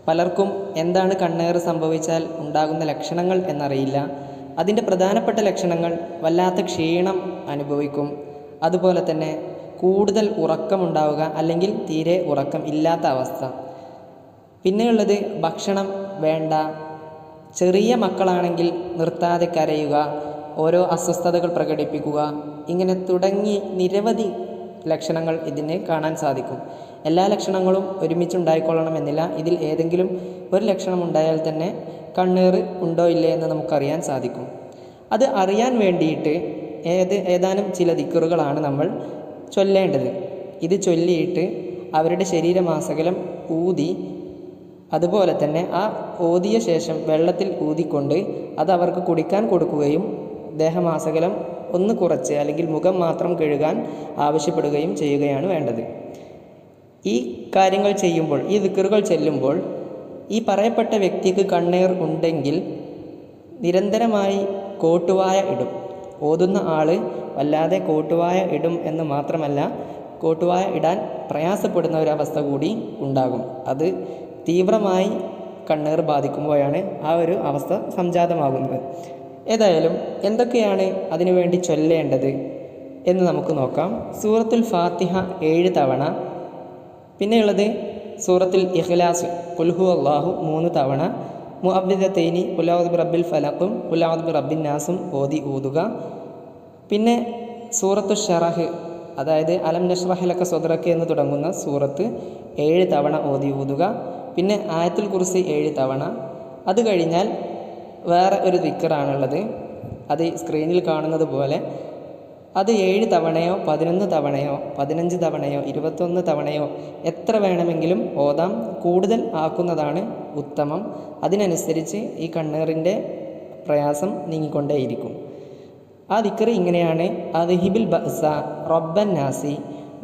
പലർക്കും എന്താണ് കണ്ണേറ് സംഭവിച്ചാൽ ഉണ്ടാകുന്ന ലക്ഷണങ്ങൾ എന്നറിയില്ല. അതിൻ്റെ പ്രധാനപ്പെട്ട ലക്ഷണങ്ങൾ വല്ലാത്ത ക്ഷീണം അനുഭവിക്കും, അതുപോലെ തന്നെ കൂടുതൽ ഉറക്കമുണ്ടാവുക അല്ലെങ്കിൽ തീരെ ഉറക്കം ഇല്ലാത്ത അവസ്ഥ. പിന്നെയുള്ളത് ഭക്ഷണം വേണ്ട, ചെറിയ മക്കളാണെങ്കിൽ നിർത്താതെ കരയുക, ഓരോ അസ്വസ്ഥതകൾ പ്രകടിപ്പിക്കുക, ഇങ്ങനെ തുടങ്ങി നിരവധി ലക്ഷണങ്ങൾ ഇതിന് കാണാൻ സാധിക്കും. എല്ലാ ലക്ഷണങ്ങളും ഒരുമിച്ചുണ്ടായിക്കൊള്ളണമെന്നില്ല. ഇതിൽ ഏതെങ്കിലും ഒരു ലക്ഷണം ഉണ്ടായാൽ തന്നെ കണ്ണേറ് ഉണ്ടോ ഇല്ലേ എന്ന് നമുക്കറിയാൻ സാധിക്കും. അത് അറിയാൻ വേണ്ടിയിട്ട് ഏതാനും ചില ദിക്റുകളാണ് നമ്മൾ ചൊല്ലേണ്ടത്. ഇത് ചൊല്ലിയിട്ട് അവരുടെ ശരീരമാസകലം ഊതി, അതുപോലെ തന്നെ ആ ഓതിയ ശേഷം വെള്ളത്തിൽ ഊതിക്കൊണ്ട് അത് അവർക്ക് കുടിക്കാൻ കൊടുക്കുകയും ദേഹമാസകലം ഒന്ന് കുറച്ച് അല്ലെങ്കിൽ മുഖം മാത്രം കഴുകാൻ ആവശ്യപ്പെടുകയും ചെയ്യുകയാണ് വേണ്ടത്. ഈ കാര്യങ്ങൾ ചെയ്യുമ്പോൾ, ഈ ദിക്റുകൾ ചെല്ലുമ്പോൾ ഈ പറയപ്പെട്ട വ്യക്തിക്ക് കണ്ണേർ ഉണ്ടെങ്കിൽ നിരന്തരമായി കോട്ടുവായ ഇടും. ഓതുന്ന ആൾ വല്ലാതെ കോട്ടുവായ ഇടും എന്ന് മാത്രമല്ല, കോട്ടുവായ ഇടാൻ പ്രയാസപ്പെടുന്ന ഒരവസ്ഥ കൂടി ഉണ്ടാകും. അത് തീവ്രമായി കണ്ണേർ ബാധിക്കുമ്പോഴാണ് ആ ഒരു അവസ്ഥ സംജാതമാകുന്നത്. ഏതായാലും എന്തൊക്കെയാണ് അതിനുവേണ്ടി ചൊല്ലേണ്ടത് എന്ന് നമുക്ക് നോക്കാം. സൂറത്തുൽ ഫാത്തിഹ 7 തവണ, പിന്നെയുള്ളത് സൂറത്തുൽ ഇഖ്ലാസ് ഖുൽ ഹു അല്ലാഹു 3 തവണ, മുഅവ്വിദതൈനി ഖുൽ അഊദു ബിറബ്ബിൽ ഫലഖും ഖുൽ അഊദു ബിറബ്ബിൻ നാസും ഊതുക. പിന്നെ സൂറത്തു ഷറഹ്, അതായത് അലം നശ്റഹ് ലക സദ്റക എന്ന് തുടങ്ങുന്ന സൂറത്ത് 7 തവണ ഊതുക. പിന്നെ ആയത്തുൽ കുർസി 7 തവണ. അത് കഴിഞ്ഞാൽ വേറെ ഒരു ദിക്റാണുള്ളത്, അത് സ്ക്രീനിൽ കാണുന്നത് പോലെ അത് 7 തവണയോ 11 തവണയോ 15 തവണയോ 21 തവണയോ എത്ര വേണമെങ്കിലും ഓതാം. കൂടുതൽ ആക്കുന്നതാണ് ഉത്തമം. അതിനനുസരിച്ച് ഈ കണ്ണേറിൻ്റെ പ്രയാസം നീങ്ങിക്കൊണ്ടേയിരിക്കും. ആ ദിക്ർ ഇങ്ങനെയാണ്: അദ്ഹിബിൽ ബഅസ റബ്ബൻ നാസി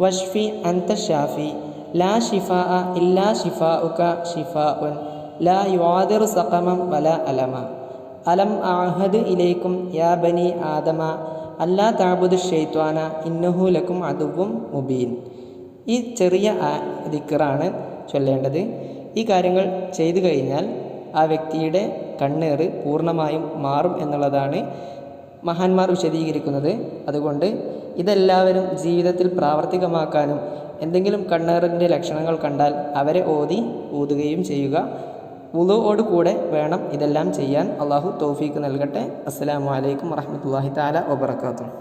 വഷ്ഫി അൻത ഷാഫി ലാ ഷിഫാഅ ഇല്ലാ ഷിഫാഉക ഷിഫാഉൻ ലാ യുആദിറു സഖമൻ വലാ അലമ അലം അഅഹദ് ഇലൈക്കും യാ ബനി ആദമ അല്ലാ തഅബുദു ശൈത്വാന ഇന്നഹു ലക്കും അദുവ്വും മുബീൻ. ഈ ചെറിയ ദിക്റാണ് ചൊല്ലേണ്ടത്. ഈ കാര്യങ്ങൾ ചെയ്തു കഴിഞ്ഞാൽ ആ വ്യക്തിയുടെ കണ്ണേറ് പൂർണ്ണമായും മാറും എന്നുള്ളതാണ് മഹാന്മാർ വിശദീകരിക്കുന്നത്. അതുകൊണ്ട് ഇതെല്ലാവരും ജീവിതത്തിൽ പ്രാവർത്തികമാക്കാനും എന്തെങ്കിലും കണ്ണേറിൻ്റെ ലക്ഷണങ്ങൾ കണ്ടാൽ അവരെ ഊതുകയും ചെയ്യുക. വുളുവോട് കൂടെ വേണം ഇതെല്ലാം ചെയ്യാൻ. അള്ളാഹു തൗഫീക്ക് നൽകട്ടെ. അസ്സലാമു അലൈക്കും വറഹ്മത്തുള്ളാഹി തആല വബറകാതുഹു.